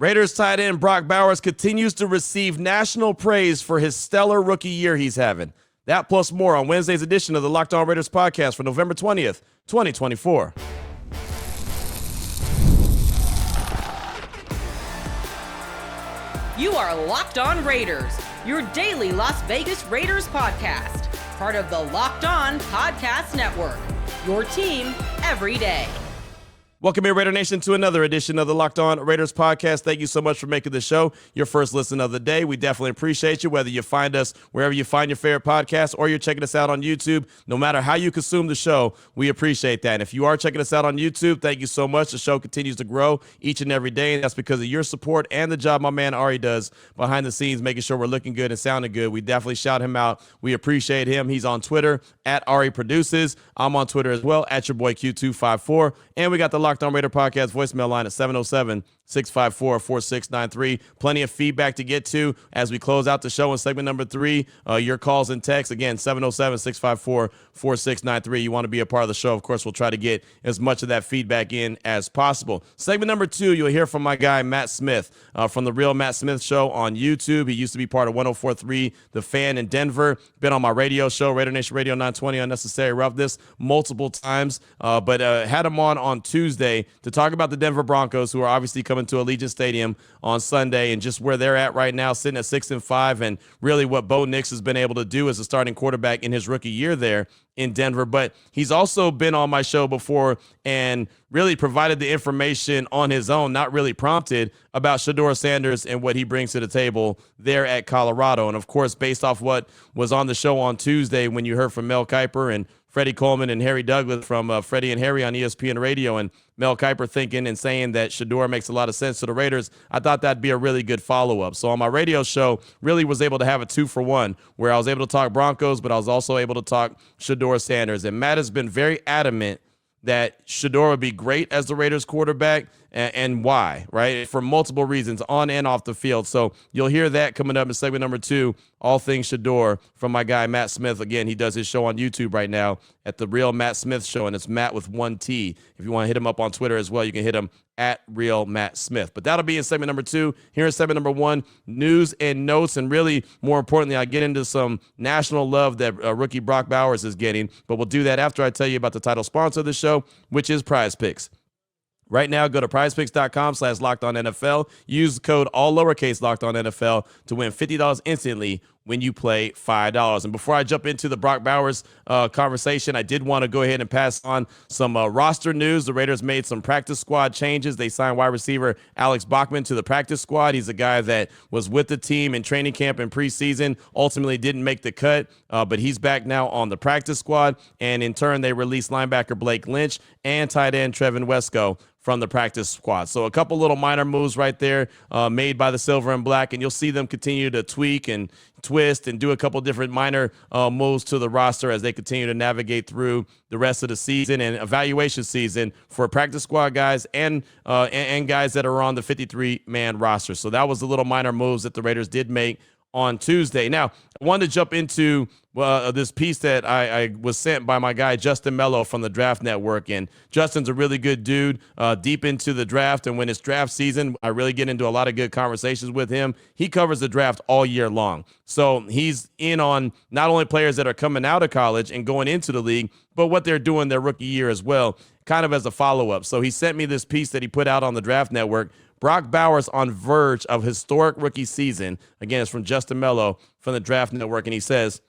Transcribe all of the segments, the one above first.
Raiders tight end Brock Bowers continues to receive national praise for his stellar rookie year he's having. That plus more on Wednesday's edition of the Locked On Raiders podcast for November 20th, 2024. You are Locked On Raiders, your daily Las Vegas Raiders podcast. Part of the Locked On Podcast Network, your team every day. Welcome here, Raider Nation, to another edition of the Locked On Raiders podcast. Thank you so much for making the show your first listen of the day. We definitely appreciate you, whether you find us wherever you find your favorite podcast or you're checking us out on YouTube. No matter how you consume the show, we appreciate that. And if you are checking us out on YouTube, thank you so much. The show continues to grow each and every day, and that's because of your support and the job my man Ari does behind the scenes, making sure we're looking good and sounding good. We definitely shout him out. We appreciate him. He's on Twitter at Ari Produces. I'm on Twitter as well at your boy Q254. And we got the Locked On Raider podcast voicemail line at 707-654-4693. Plenty of feedback to get to as we close out the show in segment number 3. Your calls and texts, again, 707-654-4693. You want to be a part of the show. Of course, we'll try to get as much of that feedback in as possible. Segment number 2, you'll hear from my guy, Matt Smith, from The Real Matt Smith Show on YouTube. He used to be part of 104.3 The Fan in Denver. Been on my radio show, Raider Nation Radio 920, Unnecessary Roughness, multiple times. But had him on Tuesday to talk about the Denver Broncos, who are obviously coming to Allegiant Stadium on Sunday, and just where they're at right now, sitting at 6-5, and really what Bo Nix has been able to do as a starting quarterback in his rookie year there in Denver. But he's also been on my show before and really provided the information on his own, not really prompted, about Shedeur Sanders and what he brings to the table there at Colorado. And of course, based off what was on the show on Tuesday, when you heard from Mel Kiper and Freddie Coleman and Harry Douglas from Freddie and Harry on ESPN Radio, and Mel Kiper thinking and saying that Shedeur makes a lot of sense to the Raiders, I thought that'd be a really good follow-up. So on my radio show, really was able to have a 2-for-1, where I was able to talk Broncos, but I was also able to talk Shedeur Sanders. And Matt has been very adamant that Shedeur would be great as the Raiders quarterback, and why, right? For multiple reasons, on and off the field. So you'll hear that coming up in segment number 2, all things Shedeur, from my guy Matt Smith. Again, he does his show on YouTube right now at The Real Matt Smith Show, and it's Matt with 1 T. If you want to hit him up on Twitter as well, you can hit him at Real Matt Smith. But that'll be in segment number 2. Here in segment number 1, news and notes, and really, more importantly, I get into some national love that rookie Brock Bowers is getting. But we'll do that after I tell you about the title sponsor of the show, which is Prize Picks. Right now, go to prizepicks.com/LockedOnNFL. Use the code all lowercase LockedOnNFL to win $50 instantly when you play $5. And before I jump into the Brock Bowers conversation, I did want to go ahead and pass on some roster news. The Raiders made some practice squad changes. They signed wide receiver Alex Bachman to the practice squad. He's a guy that was with the team in training camp and preseason, ultimately didn't make the cut, but he's back now on the practice squad. And in turn, they released linebacker Blake Lynch and tight end Trevin Wesco from the practice squad. So a couple little minor moves right there made by the Silver and Black, and you'll see them continue to tweak and twist and do a couple different minor moves to the roster as they continue to navigate through the rest of the season and evaluation season for practice squad guys and guys that are on the 53-man roster. So that was the little minor moves that the Raiders did make on Tuesday. Now, I wanted to jump into this piece that I was sent by my guy, Justin Melo from the Draft Network. And Justin's a really good dude, deep into the draft. And when it's draft season, I really get into a lot of good conversations with him. He covers the draft all year long. So he's in on not only players that are coming out of college and going into the league, but what they're doing their rookie year as well, kind of as a follow-up. So he sent me this piece that he put out on the Draft Network, Brock Bowers on verge of historic rookie season. Again, it's from Justin Melo from the Draft Network, and he says,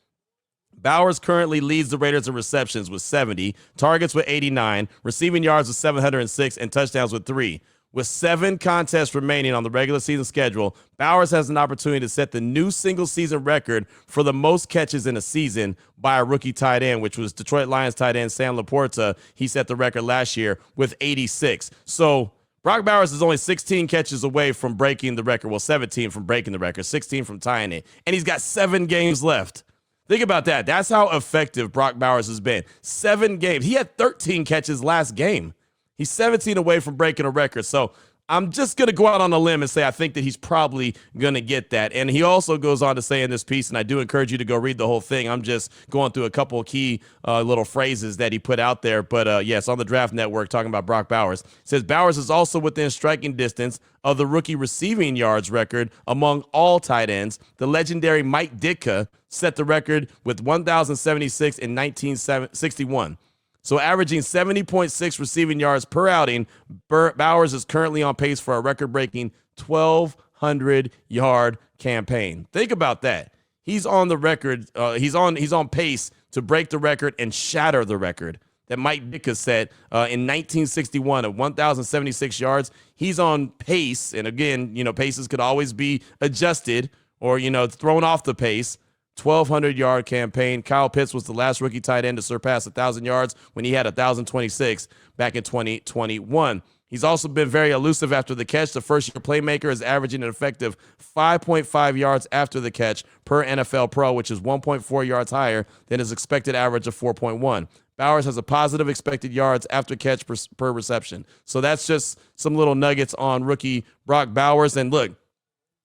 Bowers currently leads the Raiders in receptions with 70, targets with 89, receiving yards with 706, and touchdowns with 3. With 7 contests remaining on the regular season schedule, Bowers has an opportunity to set the new single-season record for the most catches in a season by a rookie tight end, which was Detroit Lions tight end Sam Laporta. He set the record last year with 86. So Brock Bowers is only 16 catches away from breaking the record. Well, 17 from breaking the record, 16 from tying it. And he's got 7 games left. Think about that. That's how effective Brock Bowers has been. 7 games. He had 13 catches last game. He's 17 away from breaking a record. So I'm just going to go out on a limb and say I think that he's probably going to get that. And he also goes on to say in this piece, and I do encourage you to go read the whole thing. I'm just going through a couple of key little phrases that he put out there. But yes, on the Draft Network, talking about Brock Bowers. It says Bowers is also within striking distance of the rookie receiving yards record among all tight ends. The legendary Mike Ditka set the record with 1,076 in 1961. So averaging 70.6 receiving yards per outing, Bowers is currently on pace for a record-breaking 1,200-yard campaign. Think about that. He's on the record. He's on pace to break the record and shatter the record that Mike Ditka set in 1961 of 1,076 yards. He's on pace, and again, paces could always be adjusted or thrown off the pace. 1,200-yard campaign. Kyle Pitts was the last rookie tight end to surpass 1,000 yards when he had 1,026 back in 2021. He's also been very elusive after the catch. The first-year playmaker is averaging an effective 5.5 yards after the catch per NFL Pro, which is 1.4 yards higher than his expected average of 4.1. Bowers has a positive expected yards after catch per reception. So that's just some little nuggets on rookie Brock Bowers. And look,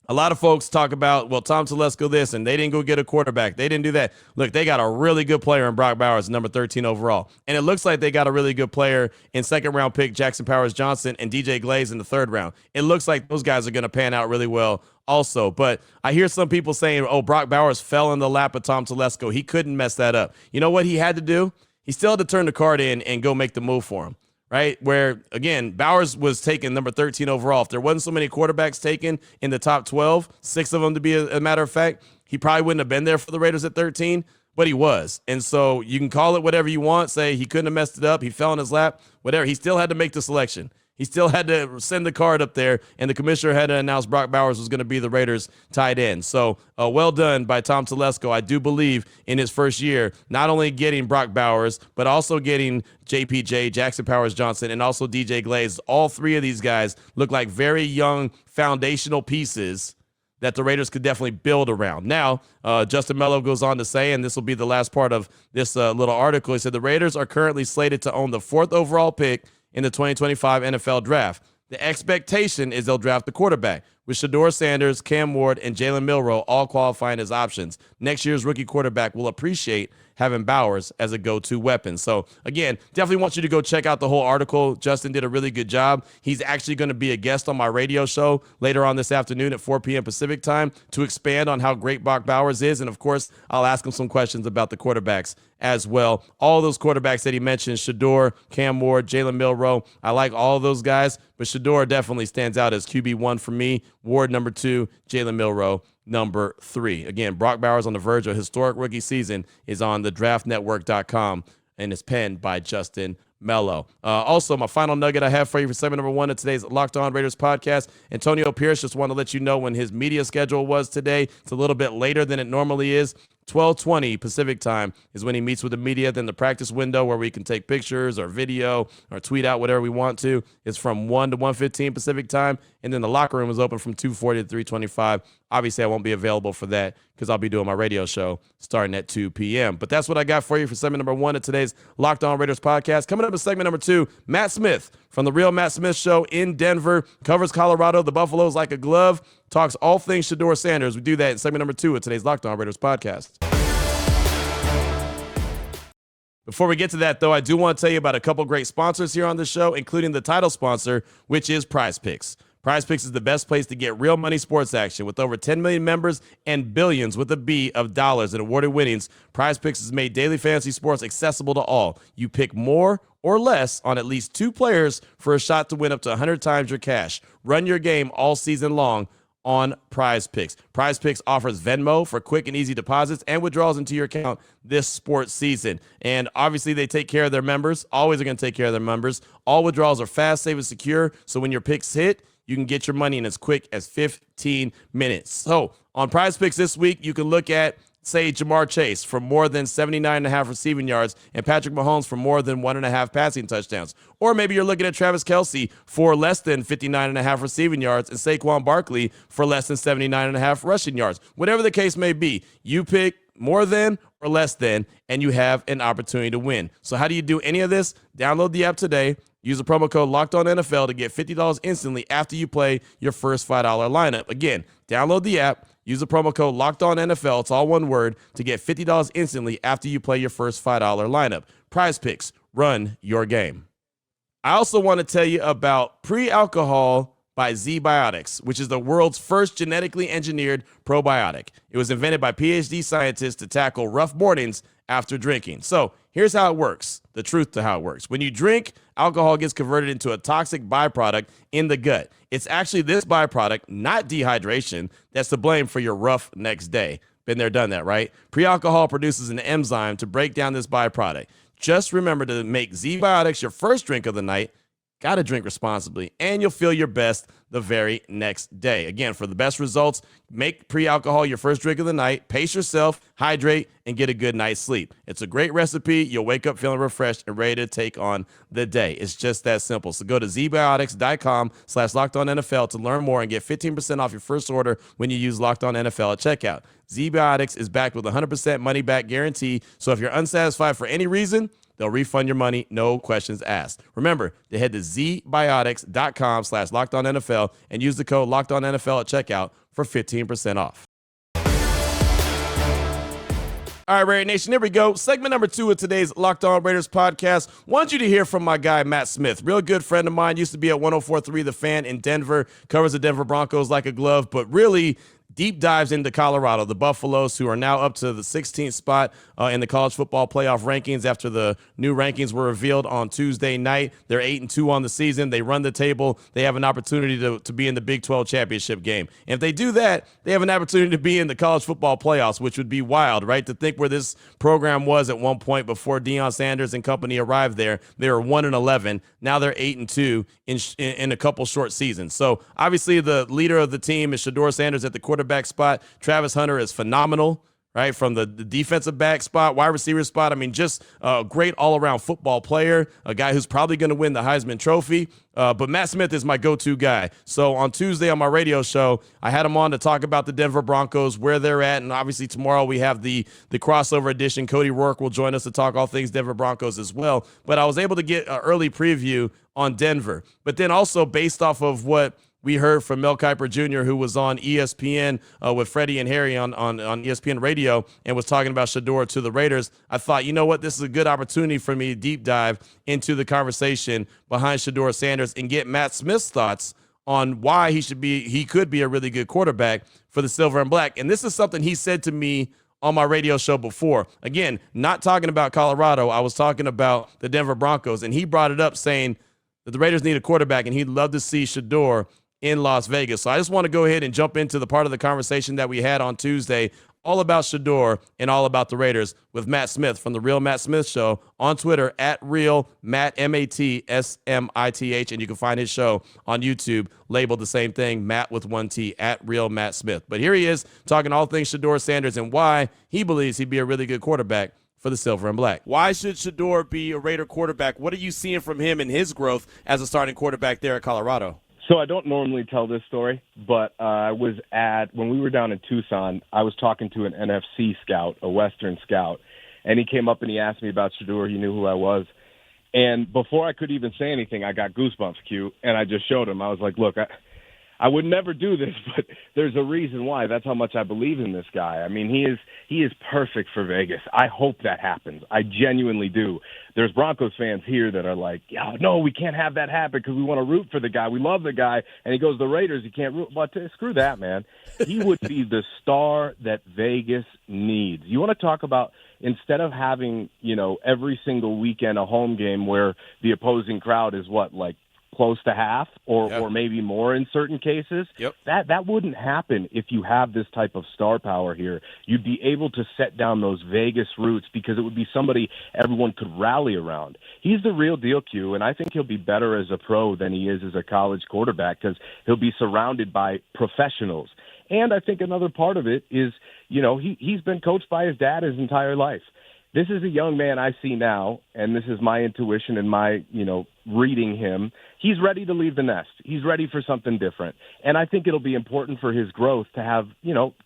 a lot of folks talk about, well, Tom Telesco this, and they didn't go get a quarterback. They didn't do that. Look, they got a really good player in Brock Bowers, number 13 overall. And it looks like they got a really good player in second-round pick Jackson Powers-Johnson and DJ Glaze in the third round. It looks like those guys are going to pan out really well also. But I hear some people saying, oh, Brock Bowers fell in the lap of Tom Telesco. He couldn't mess that up. You know what he had to do? He still had to turn the card in and go make the move for him. Right, where, again, Bowers was taken number 13 overall. If there wasn't so many quarterbacks taken in the top 12, 6 of them to be a matter of fact, he probably wouldn't have been there for the Raiders at 13, but he was. And so you can call it whatever you want, say he couldn't have messed it up, he fell in his lap, whatever. He still had to make the selection. He still had to send the card up there, and the commissioner had to announce Brock Bowers was going to be the Raiders' tight end. So well done by Tom Telesco. I do believe in his first year, not only getting Brock Bowers, but also getting JPJ, Jackson Powers-Johnson, and also DJ Glaze. All three of these guys look like very young foundational pieces that the Raiders could definitely build around. Now, Justin Melo goes on to say, and this will be the last part of this little article, he said the Raiders are currently slated to own the 4th overall pick in the 2025 NFL Draft. The expectation is they'll draft the quarterback, with Shedeur Sanders, Cam Ward, and Jalen Milroe all qualifying as options. Next year's rookie quarterback will appreciate having Bowers as a go-to weapon. So, again, definitely want you to go check out the whole article. Justin did a really good job. He's actually going to be a guest on my radio show later on this afternoon at 4 p.m. Pacific time to expand on how great Brock Bowers is. And, of course, I'll ask him some questions about the quarterbacks as well. All those quarterbacks that he mentioned, Shedeur, Cam Ward, Jalen Milroe, I like all of those guys, but Shedeur definitely stands out as QB1 for me. Ward, number 2, Jalen Milroe, number 3. Again, Brock Bowers on the verge of a historic rookie season is on the draftnetwork.com and is penned by Justin Melo. Also, my final nugget I have for you for segment number 1 of today's Locked On Raiders podcast. Antonio Pierce, just want to let you know when his media schedule was today. It's a little bit later than it normally is. 12:20 Pacific time is when he meets with the media. Then the practice window where we can take pictures or video or tweet out whatever we want to is from 1 to 1:15 Pacific time. And then the locker room is open from 2:40 to 3:25. Obviously, I won't be available for that because I'll be doing my radio show starting at 2 p.m. But that's what I got for you for segment number 1 of today's Locked On Raiders podcast. Coming up in segment number 2, Matt Smith from The Real Matt Smith Show in Denver, covers Colorado, the Buffaloes like a glove, talks all things Shedeur Sanders. We do that in segment number 2 of today's Locked On Raiders podcast. Before we get to that, though, I do want to tell you about a couple great sponsors here on the show, including the title sponsor, which is Prize Picks. Prize Picks is the best place to get real money sports action. With over 10 million members and billions with a B of dollars in awarded winnings, Prize Picks has made daily fantasy sports accessible to all. You pick more or less on at least 2 players for a shot to win up to 100 times your cash. Run your game all season long on Prize Picks. Prize Picks offers Venmo for quick and easy deposits and withdrawals into your account this sports season. And obviously they take care of their members, always are going to take care of their members. All withdrawals are fast, safe, and secure. So when your picks hit, you can get your money in as quick as 15 minutes. So on Prize Picks this week, you can look at, say, Jamar Chase for more than 79.5 receiving yards and Patrick Mahomes for more than 1.5 passing touchdowns. Or maybe you're looking at Travis Kelce for less than 59.5 receiving yards and Saquon Barkley for less than 79.5 rushing yards. Whatever the case may be, you pick more than or less than, and you have an opportunity to win. So how do you do any of this? Download the app today. Use the promo code LOCKEDONNFL to get $50 instantly after you play your first $5 lineup. Again, download the app, use the promo code LOCKEDONNFL, it's all one word, to get $50 instantly after you play your first $5 lineup. Prize Picks, run your game. I also want to tell you about pre-alcohol by Zbiotics, which is the world's first genetically engineered probiotic. It was invented by PhD scientists to tackle rough mornings after drinking. So here's how it works, the truth to how it works. When you drink, alcohol gets converted into a toxic byproduct in the gut. It's actually this byproduct, not dehydration, that's to blame for your rough next day. Been there, done that, right? Pre-alcohol produces an enzyme to break down this byproduct. Just remember to make Zbiotics your first drink of the night. Got to drink responsibly, and you'll feel your best the very next day. Again, for the best results, make pre-alcohol your first drink of the night, pace yourself, hydrate, and get a good night's sleep. It's a great recipe. You'll wake up feeling refreshed and ready to take on the day. It's just that simple. So go to zbiotics.com/LockedOnNFL to learn more and get 15% off your first order when you use Locked On NFL at checkout. Zbiotics is backed with a 100% money-back guarantee, so if you're unsatisfied for any reason, they'll refund your money, no questions asked. Remember to head to zbiotics.com/LockedOnNFL and use the code LockedOnNFL at checkout for 15% off. All right, Raider Nation, here we go. Segment number 2 of today's Locked On Raiders podcast. Want you to hear from my guy, Matt Smith. Real good friend of mine, used to be at 104.3 The Fan in Denver, covers the Denver Broncos like a glove, but really deep dives into Colorado, the Buffaloes, who are now up to the 16th spot in the college football playoff rankings after the new rankings were revealed on Tuesday night. They're 8-2 on the season. They run the table. They have an opportunity to be in the Big 12 championship game. And if they do that, they have an opportunity to be in the college football playoffs, which would be wild, right? To think where this program was at one point before Deion Sanders and company arrived there. They were 1-11. Now they're 8-2 in a couple short seasons. So obviously the leader of the team is Shedeur Sanders at the quarterback spot. Travis Hunter is phenomenal, right? From the defensive back spot, wide receiver spot. I mean, just a great all-around football player, a guy who's probably going to win the Heisman Trophy. But Matt Smith is my go-to guy. So on Tuesday on my radio show, I had him on to talk about the Denver Broncos, where they're at. And obviously tomorrow we have the crossover edition. Cody Rourke will join us to talk all things Denver Broncos as well. But I was able to get an early preview on Denver. But then also based off of what we heard from Mel Kiper Jr., who was on ESPN with Freddie and Harry on ESPN Radio and was talking about Shedeur to the Raiders. I thought, you know what, this is a good opportunity for me to deep dive into the conversation behind Shedeur Sanders and get Matt Smith's thoughts on why he could be a really good quarterback for the Silver and Black. And this is something he said to me on my radio show before. Again, not talking about Colorado. I was talking about the Denver Broncos, and he brought it up saying that the Raiders need a quarterback, and he'd love to see Shedeur in Las Vegas. So I just want to go ahead and jump into the part of the conversation that we had on Tuesday, all about Shedeur and all about the Raiders with Matt Smith from The Real Matt Smith Show on Twitter at Real Matt, MATSMITH. And you can find his show on YouTube labeled the same thing, Matt with one T, at Real Matt Smith. But here he is talking all things Shedeur Sanders and why he believes he'd be a really good quarterback for the Silver and Black. Why should Shedeur be a Raider quarterback? What are you seeing from him and his growth as a starting quarterback there at Colorado? So I don't normally tell this story, but when we were down in Tucson, I was talking to an NFC scout, a Western scout, and he came up and he asked me about Shedeur. He knew who I was. And before I could even say anything, I got goosebumps, Q, and I just showed him. I was like, look, I would never do this, but there's a reason why. That's how much I believe in this guy. I mean, he is perfect for Vegas. I hope that happens. I genuinely do. There's Broncos fans here that are like, yeah, no, we can't have that happen because we want to root for the guy. We love the guy, and he goes to the Raiders. You can't root. But screw that, man. He would be the star that Vegas needs. You want to talk about instead of having, every single weekend a home game where the opposing crowd is like close to half or maybe more in certain cases. Yep. That wouldn't happen if you have this type of star power here. You'd be able to set down those Vegas roots because it would be somebody everyone could rally around. He's the real deal, Q, and I think he'll be better as a pro than he is as a college quarterback because he'll be surrounded by professionals. And I think another part of it is, he's been coached by his dad his entire life. This is a young man I see now, and this is my intuition and my, reading him. He's ready to leave the nest. He's ready for something different. And I think it'll be important for his growth to have,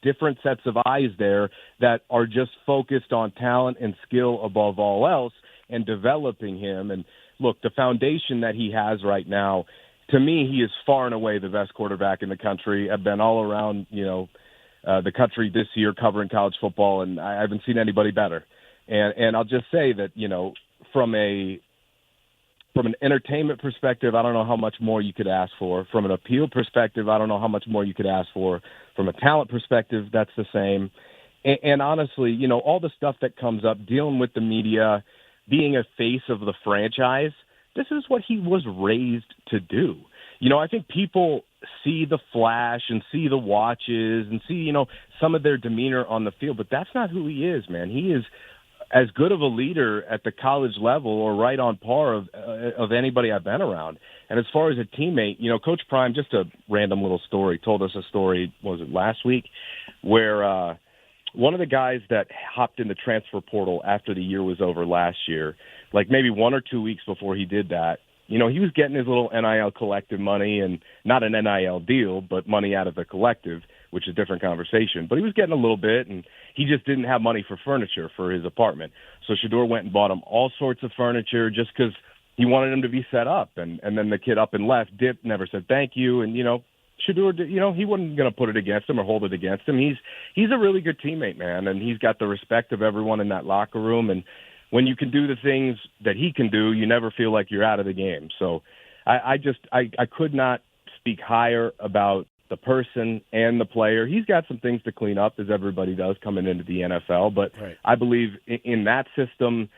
different sets of eyes there that are just focused on talent and skill above all else and developing him. And look, the foundation that he has right now, to me, he is far and away the best quarterback in the country. I've been all around, the country this year covering college football, and I haven't seen anybody better. And I'll just say that, from an entertainment perspective, I don't know how much more you could ask for. From an appeal perspective, I don't know how much more you could ask for. From a talent perspective, that's the same. And honestly, all the stuff that comes up, dealing with the media, being a face of the franchise, this is what he was raised to do. I think people see the flash and see the watches and see, some of their demeanor on the field, but that's not who he is, man. He is as good of a leader at the college level or right on par of anybody I've been around. And as far as a teammate, Coach Prime, just a random little story, told us a story, was it last week, where one of the guys that hopped in the transfer portal after the year was over last year, like maybe 1 or 2 weeks before he did that, he was getting his little NIL collective money, and not an NIL deal, but money out of the collective, which is a different conversation. But he was getting a little bit, and he just didn't have money for furniture for his apartment. So Shedeur went and bought him all sorts of furniture just because he wanted him to be set up. And then the kid up and left, dipped, never said thank you. And, Shedeur, he wasn't going to put it against him or hold it against him. He's a really good teammate, man, and he's got the respect of everyone in that locker room. And when you can do the things that he can do, you never feel like you're out of the game. So I could not speak higher about the person and the player. He's got some things to clean up, as everybody does coming into the NFL. But right. I believe in that system,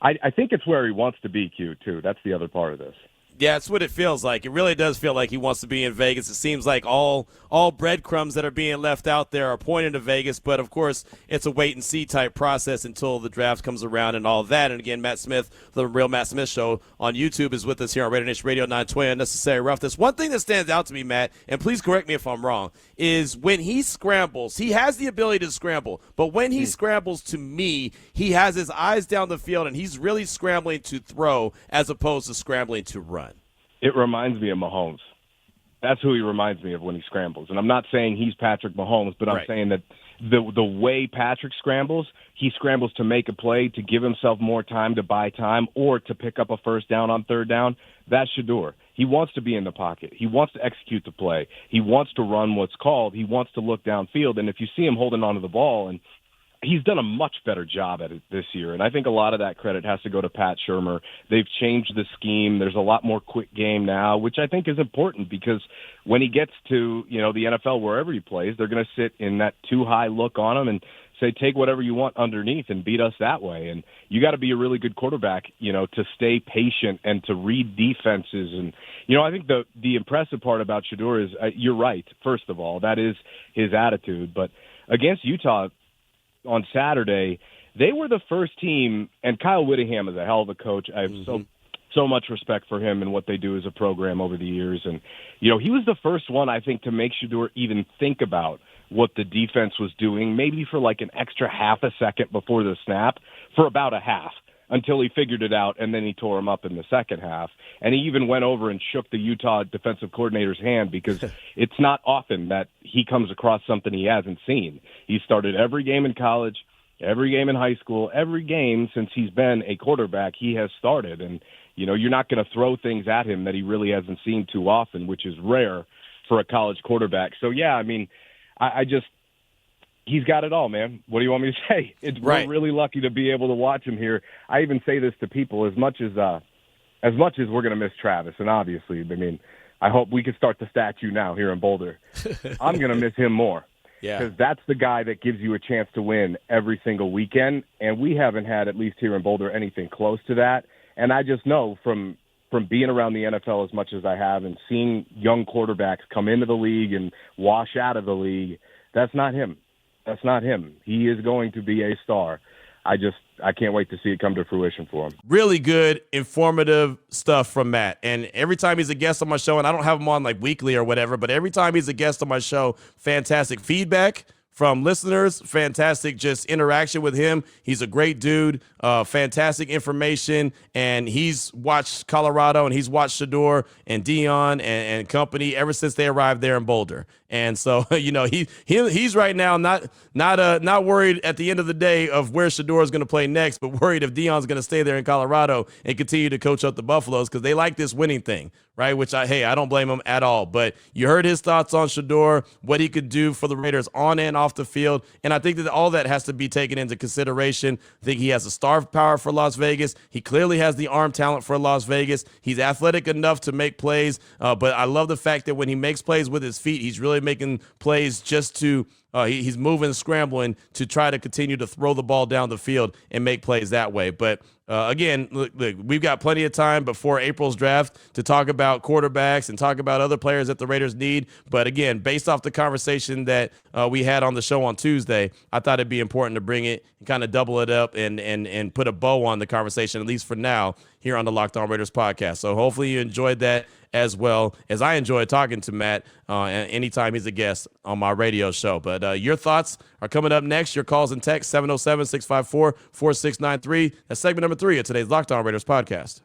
I think it's where he wants to be, Q, too. That's the other part of this. Yeah, it's what it feels like. It really does feel like he wants to be in Vegas. It seems like all breadcrumbs that are being left out there are pointing to Vegas, but of course it's a wait-and-see type process until the draft comes around and all that. And again, Matt Smith, the Real Matt Smith Show on YouTube, is with us here on Raider Nation Radio 920 Unnecessary Roughness. One thing that stands out to me, Matt, and please correct me if I'm wrong, is when he scrambles, he has the ability to scramble, but when he scrambles, to me, he has his eyes down the field and he's really scrambling to throw as opposed to scrambling to run. It reminds me of Mahomes. That's who he reminds me of when he scrambles. And I'm not saying he's Patrick Mahomes, but I'm saying that the way Patrick scrambles, he scrambles to make a play, to give himself more time, to buy time, or to pick up a first down on third down. That's Shedeur. He wants to be in the pocket. He wants to execute the play. He wants to run what's called. He wants to look downfield. And if you see him holding onto the ball, and he's done a much better job at it this year, and I think a lot of that credit has to go to Pat Shurmur. They've changed the scheme. There's a lot more quick game now, which I think is important because when he gets to the NFL, wherever he plays, they're going to sit in that too high look on him and say, take whatever you want underneath and beat us that way. And you got to be a really good quarterback, to stay patient and to read defenses. And, I think the impressive part about Shedeur is you're right. First of all, that is his attitude. But against Utah on Saturday, they were the first team, and Kyle Whittingham is a hell of a coach. I have so much respect for him and what they do as a program over the years. And, he was the first one, I think, to make Shedeur even think about what the defense was doing, maybe for like an extra half a second before the snap, for about a half, until he figured it out, and then he tore him up in the second half. And he even went over and shook the Utah defensive coordinator's hand because it's not often that he comes across something he hasn't seen. He started every game in college, every game in high school, every game since he's been a quarterback he has started. And, you're not going to throw things at him that he really hasn't seen too often, which is rare for a college quarterback. So, yeah, I mean, I just – he's got it all, man. What do you want me to say? We're really lucky to be able to watch him here. I even say this to people, as much as we're going to miss Travis, and obviously, I mean, I hope we can start the statue now here in Boulder. I'm going to miss him more. Because that's the guy that gives you a chance to win every single weekend, and we haven't had, at least here in Boulder, anything close to that. And I just know from being around the NFL as much as I have and seeing young quarterbacks come into the league and wash out of the league, that's not him. That's not him. He is going to be a star. I can't wait to see it come to fruition for him. Really good, informative stuff from Matt. And every time he's a guest on my show, and I don't have him on like weekly or whatever, but every time he's a guest on my show, fantastic feedback from listeners, fantastic just interaction with him. He's a great dude, fantastic information, and he's watched Colorado and he's watched Shedeur and Dion and company ever since they arrived there in Boulder. And so, he's right now not worried at the end of the day of where Shedeur is going to play next, but worried if Dion's going to stay there in Colorado and continue to coach up the Buffaloes because they like this winning thing, right? Which I don't blame him at all. But you heard his thoughts on Shedeur, what he could do for the Raiders on and off the field, and I think that all that has to be taken into consideration. I think he has the star power for Las Vegas. He clearly has the arm talent for Las Vegas. He's athletic enough to make plays, but I love the fact that when he makes plays with his feet, he's really making plays just to he's moving, scrambling to try to continue to throw the ball down the field and make plays that way. But again, look, we've got plenty of time before April's draft to talk about quarterbacks and talk about other players that the Raiders need. But again, based off the conversation that we had on the show on Tuesday, I thought it'd be important to bring it and kind of double it up and put a bow on the conversation, at least for now, here on the Locked On Raiders podcast. So hopefully you enjoyed that as well as I enjoyed talking to Matt anytime he's a guest on my radio show. But your thoughts are coming up next. Your calls and texts, 707-654-4693. That's segment number 3 of today's Locked On Raiders podcast.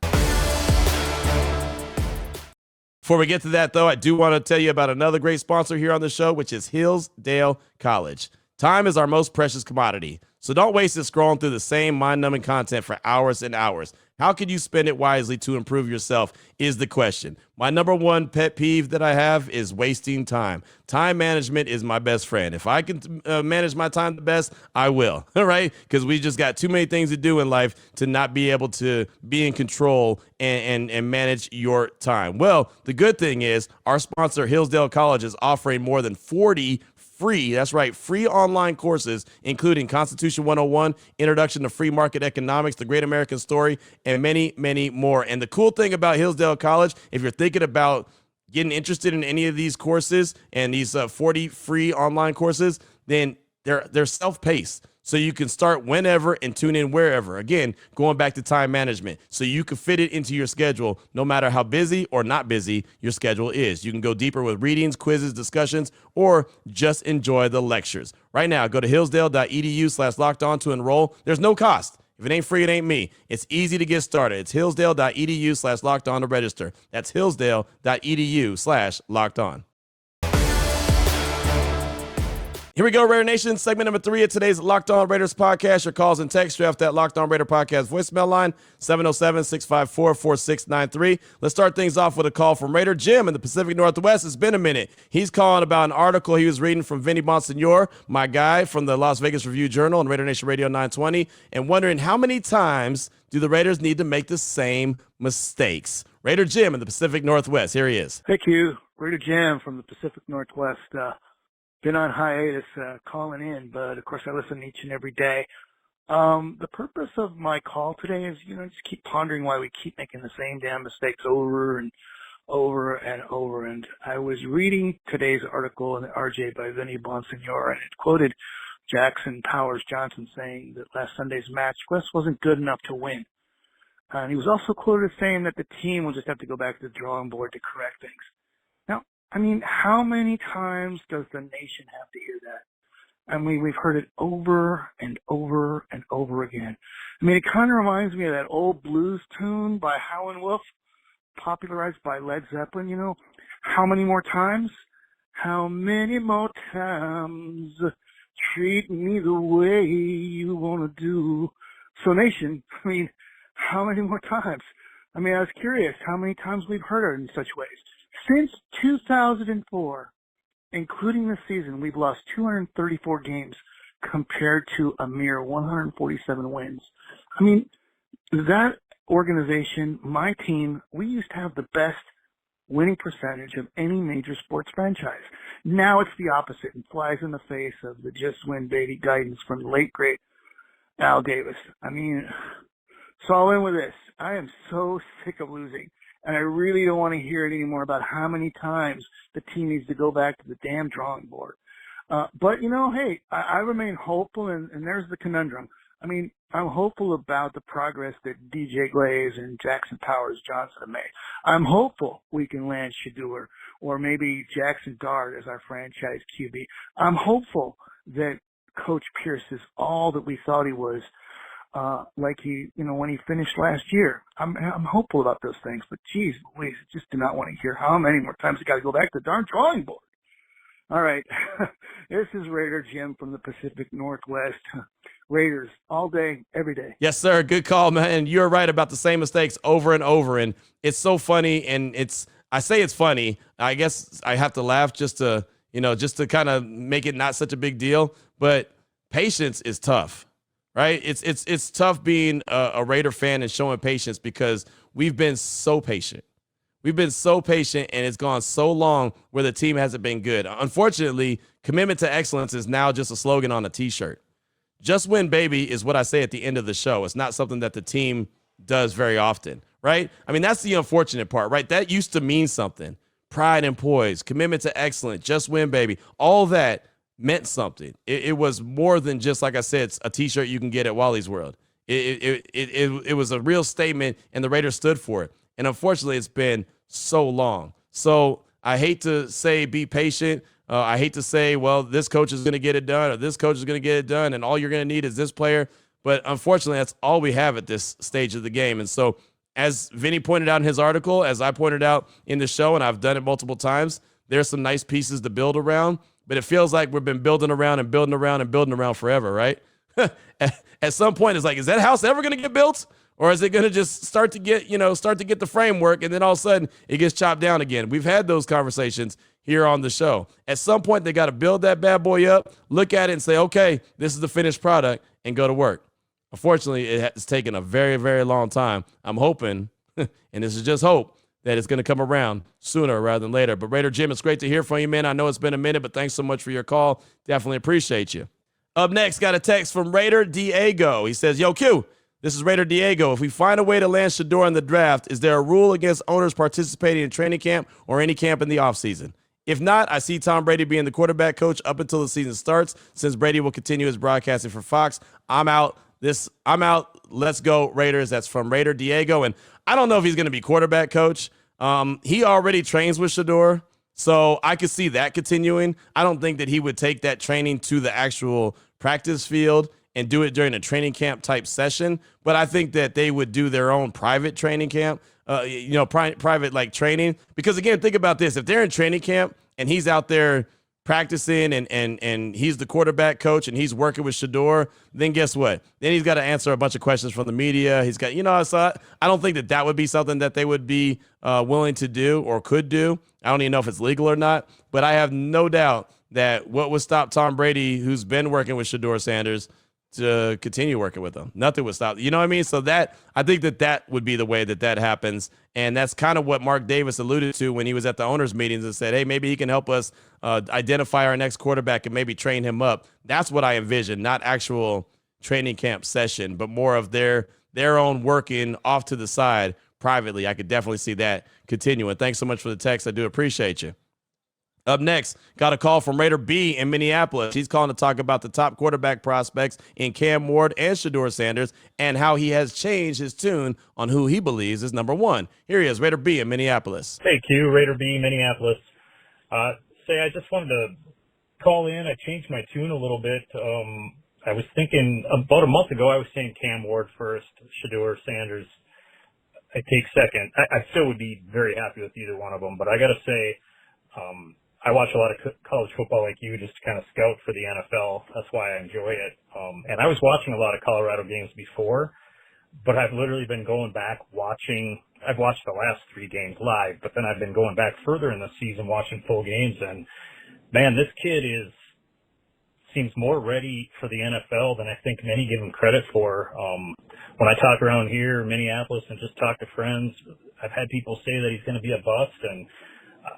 Before we get to that, though, I do want to tell you about another great sponsor here on the show, which is Hillsdale College. Time is our most precious commodity, so don't waste it scrolling through the same mind-numbing content for hours and hours. How can you spend it wisely to improve yourself is the question. My number one pet peeve that I have is wasting time. Time management is my best friend. If I can manage my time the best, I will, all right? Because we just got too many things to do in life to not be able to be in control and manage your time. Well, the good thing is our sponsor, Hillsdale College, is offering more than 40 free online courses, including Constitution 101, Introduction to Free Market Economics, The Great American Story, and many, many more. And the cool thing about Hillsdale College, if you're thinking about getting interested in any of these courses and these 40 free online courses, then they're self-paced. So you can start whenever and tune in wherever. Again, going back to time management. So you can fit it into your schedule no matter how busy or not busy your schedule is. You can go deeper with readings, quizzes, discussions, or just enjoy the lectures. Right now, go to hillsdale.edu/lockedon to enroll. There's no cost. If it ain't free, it ain't me. It's easy to get started. It's hillsdale.edu/lockedon to register. That's hillsdale.edu/lockedon. Here we go, Raider Nation. Segment number 3 of today's Locked On Raiders podcast. Your calls and texts off that Locked On Raider podcast voicemail line, 707-654-4693. Let's start things off with a call from Raider Jim in the Pacific Northwest. It's been a minute. He's calling about an article he was reading from Vinny Bonsignore, my guy from the Las Vegas Review-Journal and Raider Nation Radio 920, and wondering how many times do the Raiders need to make the same mistakes. Raider Jim in the Pacific Northwest. Here he is. Thank you. Raider Jim from the Pacific Northwest. Been on hiatus calling in, but of course I listen each and every day. The purpose of my call today is, just keep pondering why we keep making the same damn mistakes over and over and over. And I was reading today's article in the RJ by Vinny Bonsignore, and it quoted Jackson Powers Johnson saying that last Sunday's match, West wasn't good enough to win. And he was also quoted as saying that the team will just have to go back to the drawing board to correct things. Now, how many times does the nation have to hear that? We've heard it over and over and over again. It kind of reminds me of that old blues tune by Howlin' Wolf, popularized by Led Zeppelin, How many more times? How many more times? Treat me the way you want to do. So nation, how many more times? I was curious how many times we've heard it in such ways. Since 2004, including this season, we've lost 234 games compared to a mere 147 wins. That organization, my team, we used to have the best winning percentage of any major sports franchise. Now it's the opposite and flies in the face of the just win baby guidance from the late great Al Davis. So I'll end with this. I am so sick of losing. And I really don't want to hear it anymore about how many times the team needs to go back to the damn drawing board. But, hey, I remain hopeful, and there's the conundrum. I'm hopeful about the progress that DJ Glaze and Jackson Powers Johnson have made. I'm hopeful we can land Shedeur or maybe Jackson Dart as our franchise QB. I'm hopeful that Coach Pierce is all that we thought he was, like he, when he finished last year. I'm hopeful about those things, but geez, Louise, I just do not want to hear how many more times I got to go back to the darn drawing board. All right. This is Raider Jim from the Pacific Northwest. Raiders all day, every day. Yes, sir. Good call, man. And you're right about the same mistakes over and over. And it's so funny. And I say it's funny. I guess I have to laugh just to kind of make it not such a big deal. But patience is tough, right? It's tough being a Raider fan and showing patience because we've been so patient. We've been so patient, and it's gone so long where the team hasn't been good. Unfortunately, commitment to excellence is now just a slogan on a T-shirt. Just win, baby, is what I say at the end of the show. It's not something that the team does very often, right? I mean, that's the unfortunate part, right? That used to mean something. Pride and poise, commitment to excellence, just win, baby. All that meant something. It was more than just, like I said, it's a T-shirt you can get at Wally's World. It was a real statement, and the Raiders stood for it. And unfortunately, it's been so long. So I hate to say be patient. I hate to say, well, this coach is going to get it done or this coach is going to get it done and all you're going to need is this player. But unfortunately, that's all we have at this stage of the game. And so as Vinny pointed out in his article, as I pointed out in the show, and I've done it multiple times, there's some nice pieces to build around. But it feels like we've been building around and building around and building around forever, right? At some point, it's like, is that house ever going to get built? Or is it going to just start to get the framework and then all of a sudden it gets chopped down again? We've had those conversations here on the show. At some point, they got to build that bad boy up, look at it and say, okay, this is the finished product and go to work. Unfortunately, it has taken a very, very long time. I'm hoping, and this is just hope, that it's going to come around sooner rather than later. But Raider Jim, it's great to hear from you, man. I know it's been a minute, but thanks so much for your call. Definitely appreciate you. Up next, got a text from Raider Diego. He says, yo, Q, this is Raider Diego. If we find a way to land Shedeur in the draft, is there a rule against owners participating in training camp or any camp in the offseason? If not, I see Tom Brady being the quarterback coach up until the season starts, since Brady will continue his broadcasting for Fox. I'm out. Let's go, Raiders. That's from Raider Diego. And I don't know if he's going to be quarterback coach. He already trains with Shedeur, so I could see that continuing. I don't think that he would take that training to the actual practice field and do it during a training camp type session. But I think that they would do their own private training camp, private like training. Because again, think about this. If they're in training camp and he's out there practicing and he's the quarterback coach and he's working with Shedeur, then guess what? Then he's got to answer a bunch of questions from the media. He's got, so I don't think that would be something that they would be willing to do or could do. I don't even know if it's legal or not, but I have no doubt that what would stop Tom Brady, who's been working with Shedeur Sanders, to continue working with them. Nothing would stop. You know what I mean? So I think that would be the way that happens. And that's kind of what Mark Davis alluded to when he was at the owners' meetings and said, hey, maybe he can help us identify our next quarterback and maybe train him up. That's what I envision, not actual training camp session, but more of their own working off to the side privately. I could definitely see that continuing. Thanks so much for the text. I do appreciate you. Up next, got a call from Raider B in Minneapolis. He's calling to talk about the top quarterback prospects in Cam Ward and Shedeur Sanders and how he has changed his tune on who he believes is number one. Here he is, Raider B in Minneapolis. Hey, Q, Raider B, Minneapolis. I just wanted to call in. I changed my tune a little bit. I was thinking about a month ago, I was saying Cam Ward first, Shedeur Sanders I take second. I still would be very happy with either one of them, but I got to say, I watch a lot of college football like you, just to kind of scout for the NFL. That's why I enjoy it. And I was watching a lot of Colorado games before, but I've literally been going back watching. I've watched the last 3 games live, but then I've been going back further in the season watching full games. And man, this kid seems more ready for the NFL than I think many give him credit for. When I talk around here in Minneapolis and just talk to friends, I've had people say that he's going to be a bust, and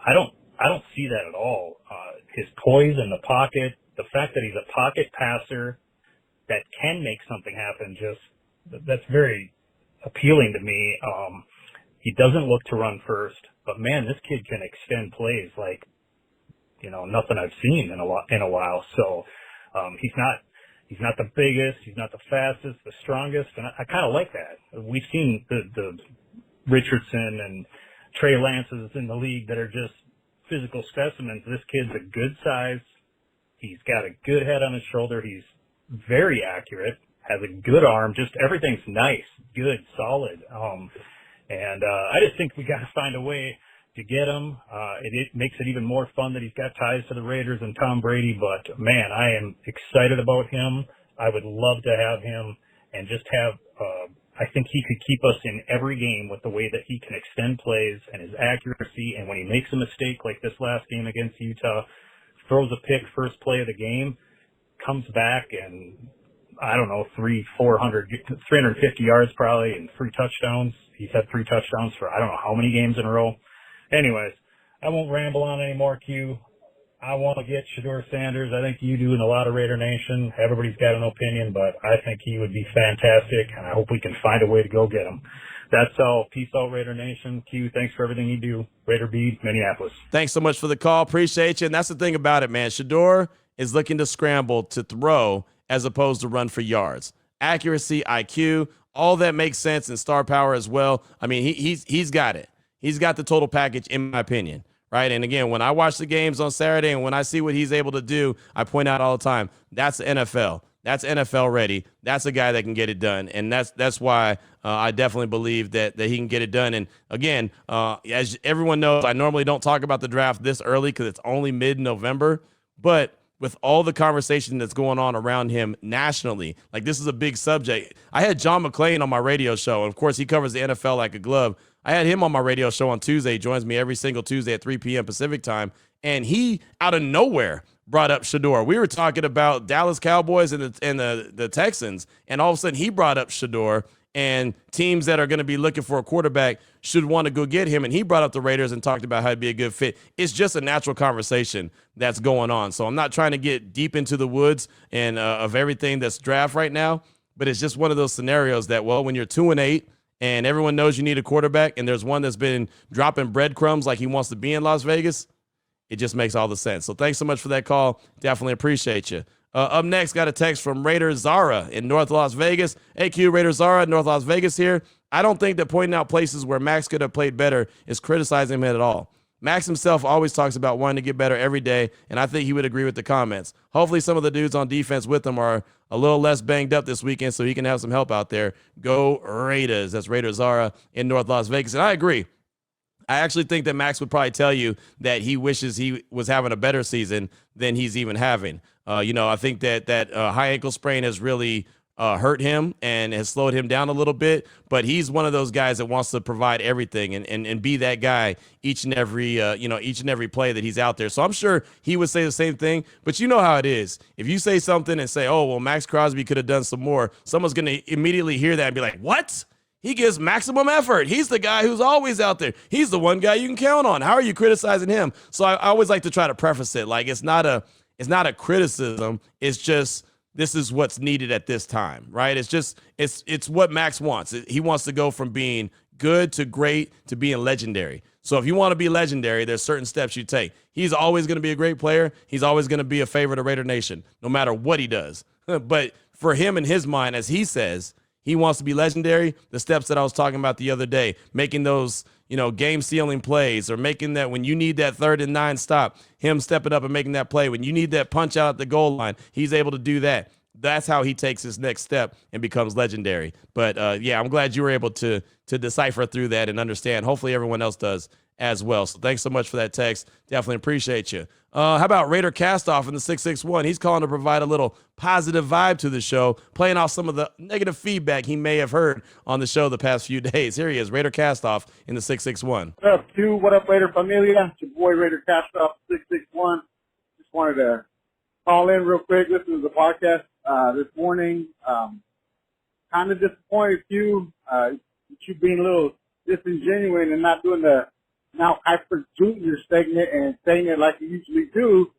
I don't see that at all. His poise in the pocket, the fact that he's a pocket passer that can make something happen, that's very appealing to me. He doesn't look to run first, but man, this kid can extend plays like, nothing I've seen in a while. So, he's not the biggest, he's not the fastest, the strongest, and I kind of like that. We've seen the Richardson and Trey Lances in the league that are just physical specimens. This kid's a good size, He's got a good head on his shoulder. He's very accurate, has a good arm. Just everything's nice, good, solid. I just think we got to find a way to get him. It makes it even more fun that he's got ties to the Raiders and Tom Brady. But, man, I am excited about him. I would love to have him and just have I think he could keep us in every game with the way that he can extend plays and his accuracy. And when he makes a mistake like this last game against Utah, throws a pick first play of the game, comes back and, I don't know, 350 yards probably and 3 touchdowns. He's had 3 touchdowns for I don't know how many games in a row. Anyways, I won't ramble on anymore, Q. I want to get Shedeur Sanders. I think you do in a lot of Raider Nation. Everybody's got an opinion, but I think he would be fantastic, and I hope we can find a way to go get him. That's all. Peace out, Raider Nation. Q, thanks for everything you do. Raider B, Minneapolis. Thanks so much for the call. Appreciate you. And that's the thing about it, man. Shedeur is looking to scramble to throw as opposed to run for yards. Accuracy, IQ, all that makes sense, and star power as well. I mean, he's got it. He's got the total package, in my opinion. Right. And again, when I watch the games on Saturday and when I see what he's able to do, I point out all the time, that's the NFL. That's NFL ready. That's a guy that can get it done. And that's why I definitely believe that he can get it done. And again, as everyone knows, I normally don't talk about the draft this early because it's only mid-November. But with all the conversation that's going on around him nationally, like this is a big subject. I had John McClain on my radio show. And of course, he covers the NFL like a glove. I had him on my radio show on Tuesday. He joins me every single Tuesday at 3 p.m. Pacific time. And he, out of nowhere, brought up Shedeur. We were talking about Dallas Cowboys and the Texans, and all of a sudden he brought up Shedeur and teams that are going to be looking for a quarterback should want to go get him. And he brought up the Raiders and talked about how he'd be a good fit. It's just a natural conversation that's going on. So I'm not trying to get deep into the woods and of everything that's draft right now, but it's just one of those scenarios that, well, when you're 2-8, and everyone knows you need a quarterback, and there's one that's been dropping breadcrumbs like he wants to be in Las Vegas, it just makes all the sense. So thanks so much for that call. Definitely appreciate you. Up next, got a text from Raider Zara in North Las Vegas. Hey, Q, Raider Zara, North Las Vegas here. I don't think that pointing out places where Max could have played better is criticizing him at all. Max himself always talks about wanting to get better every day, and I think he would agree with the comments. Hopefully some of the dudes on defense with him are a little less banged up this weekend so he can have some help out there. Go Raiders. That's Raider Zara in North Las Vegas. And I agree. I actually think that Max would probably tell you that he wishes he was having a better season than he's even having. I think that high ankle sprain has really hurt him and has slowed him down a little bit, but he's one of those guys that wants to provide everything and be that guy each and every play that he's out there. So I'm sure he would say the same thing, but you know how it is. If you say something and say, oh, well, Max Crosby could have done some more, someone's going to immediately hear that and be like, what? He gives maximum effort. He's the guy who's always out there. He's the one guy you can count on. How are you criticizing him? So I always like to try to preface it. Like it's not a criticism. It's just, this is what's needed at this time, right? It's what Max wants. He wants to go from being good to great to being legendary. So if you want to be legendary, there's certain steps you take. He's always going to be a great player. He's always going to be a favorite of Raider Nation, no matter what he does. But for him in his mind, as he says, he wants to be legendary. The steps that I was talking about the other day, making those, game-sealing plays, or making that when you need that 3rd and 9 stop, him stepping up and making that play. When you need that punch out at the goal line, he's able to do that. That's how he takes his next step and becomes legendary. But, I'm glad you were able to decipher through that and understand. Hopefully everyone else does as well. So thanks so much for that text. Definitely appreciate you. How about Raider Castoff in the 661? He's calling to provide a little positive vibe to the show, playing off some of the negative feedback he may have heard on the show the past few days. Here he is, Raider Castoff in the 661. What up, Q? What up, Raider Familia? It's your boy, Raider Castoff, 661. Just wanted to call in real quick, listen to the podcast this morning. Kind of disappointed, Q, you being a little disingenuous and not doing the Now Kuiper Jr. segment and saying it like you usually do.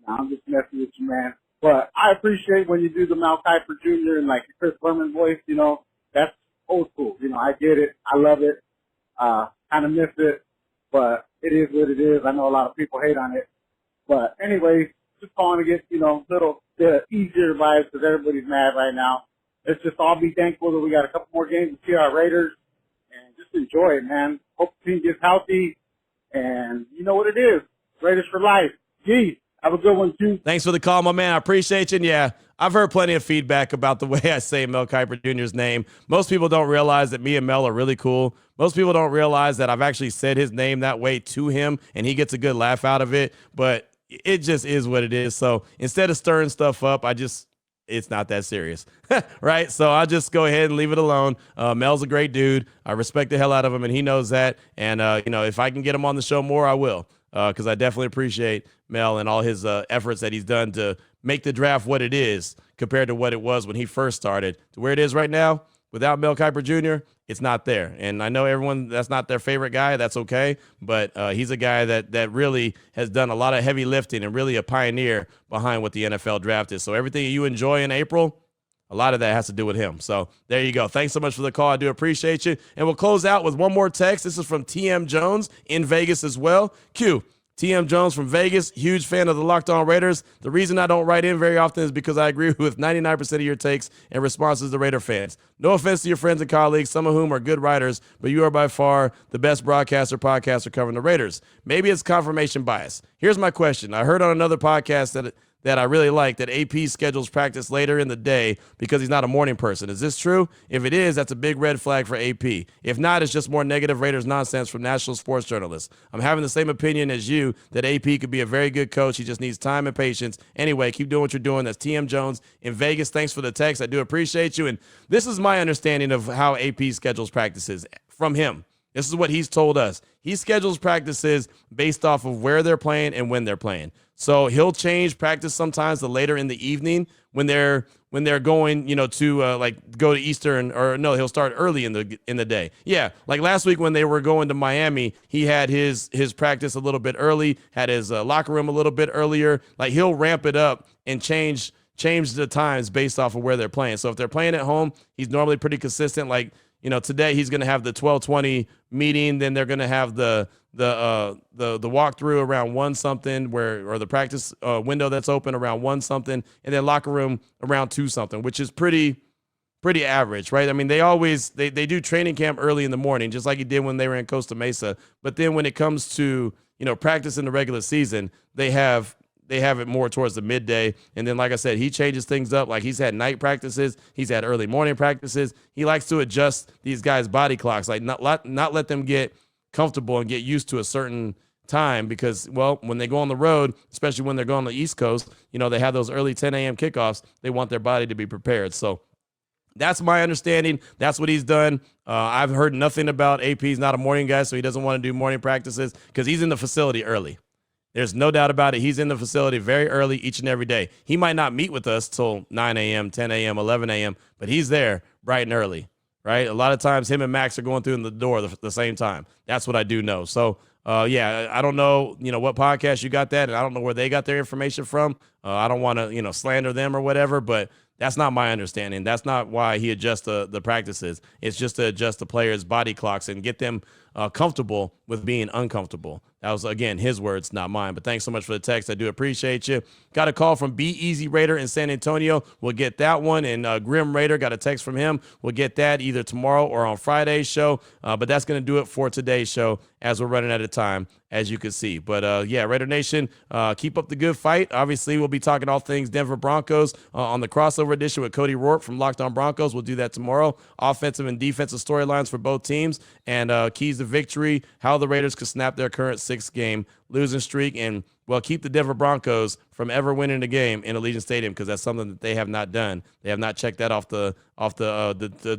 I'm just messing with you, man. But I appreciate when you do the Mal Kuiper Jr. and like the Chris Berman voice, that's old school. I get it. I love it. Kind of miss it, but it is what it is. I know a lot of people hate on it. But anyways, just calling to get, little bit easier vibes because everybody's mad right now. Let's just all be thankful that we got a couple more games to see our Raiders and just enjoy it, man. Hope the team gets healthy. And you know what it is. Raiders for life. Gee. Have a good one, too. Thanks for the call, my man. I appreciate you. And yeah, I've heard plenty of feedback about the way I say Mel Kiper Jr.'s name. Most people don't realize that me and Mel are really cool. Most people don't realize that I've actually said his name that way to him, and he gets a good laugh out of it. But it just is what it is. So instead of stirring stuff up, it's not that serious, right? So I'll just go ahead and leave it alone. Mel's a great dude. I respect the hell out of him, and he knows that. And, if I can get him on the show more, I will, because I definitely appreciate Mel and all his efforts that he's done to make the draft what it is compared to what it was when he first started to where it is right now. Without Mel Kiper Jr., it's not there. And I know everyone, that's not their favorite guy. That's okay. But he's a guy that really has done a lot of heavy lifting and really a pioneer behind what the NFL draft is. So everything you enjoy in April, a lot of that has to do with him. So there you go. Thanks so much for the call. I do appreciate you. And we'll close out with one more text. This is from TM Jones in Vegas as well. Q. TM Jones from Vegas, huge fan of the Locked On Raiders. The reason I don't write in very often is because I agree with 99% of your takes and responses to Raider fans. No offense to your friends and colleagues, some of whom are good writers, but you are by far the best broadcaster, podcaster covering the Raiders. Maybe it's confirmation bias. Here's my question. I heard on another podcast that I really like that AP schedules practice later in the day because he's not a morning person. Is this true? If it is, that's a big red flag for AP. If not, it's just more negative Raiders nonsense from national sports journalists. I'm having the same opinion as you that AP could be a very good coach. He just needs time and patience. Anyway, keep doing what you're doing. That's TM Jones in Vegas. Thanks for the text. I do appreciate you. And this is my understanding of how AP schedules practices from him. This is what he's told us. He schedules practices based off of where they're playing and when they're playing. So he'll change practice sometimes to later in the evening when they're going, to go to Eastern, or no, he'll start early in the day. Yeah, like last week when they were going to Miami, he had his practice a little bit early, had his locker room a little bit earlier. Like he'll ramp it up and change the times based off of where they're playing. So if they're playing at home, he's normally pretty consistent. Like, today he's going to have the 12:20 meeting, then they're going to have the walkthrough around 1 something, or the practice window that's open around 1 something, and then locker room around 2 something, which is pretty average, right? I mean, they do training camp early in the morning, just like he did when they were in Costa Mesa. But then when it comes to practice in the regular season, they have it more towards the midday. And then, like I said, he changes things up. Like he's had night practices. He's had early morning practices. He likes to adjust these guys' body clocks, like not let them get comfortable and get used to a certain time because, well, when they go on the road, especially when they're going on the East Coast, they have those early 10 a.m. kickoffs. They want their body to be prepared. So that's my understanding. That's what he's done. I've heard nothing about AP's not a morning guy, so he doesn't want to do morning practices because he's in the facility early. There's no doubt about it. He's in the facility very early each and every day. He might not meet with us till 9 a.m., 10 a.m., 11 a.m., but he's there bright and early, right? A lot of times him and Max are going through the door the same time. That's what I do know. So, I don't know, what podcast you got that, and I don't know where they got their information from. I don't want to, slander them or whatever, but that's not my understanding. That's not why he adjusts the practices. It's just to adjust the players' body clocks and get them comfortable with being uncomfortable. That was, again, his words, not mine. But thanks so much for the text. I do appreciate you. Got a call from Be Easy Raider in San Antonio. We'll get that one. And Grim Raider, got a text from him. We'll get that either tomorrow or on Friday's show. But that's going to do it for today's show as we're running out of time, as you can see. But, Raider Nation, keep up the good fight. Obviously, we'll be talking all things Denver Broncos on the crossover edition with Cody Rourke from Locked On Broncos. We'll do that tomorrow. Offensive and defensive storylines for both teams and keys to victory, how the Raiders could snap their current 6-game losing streak and, well, keep the Denver Broncos from ever winning a game in Allegiant Stadium, because that's something that they have not done. They have not checked that off the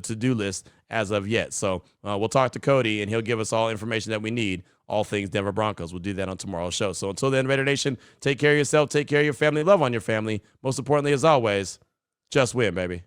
to-do list as of yet. So we'll talk to Cody, and he'll give us all information that we need, all things Denver Broncos. We'll do that on tomorrow's show. So until then, Raider Nation, take care of yourself, take care of your family, love on your family. Most importantly, as always, just win, baby.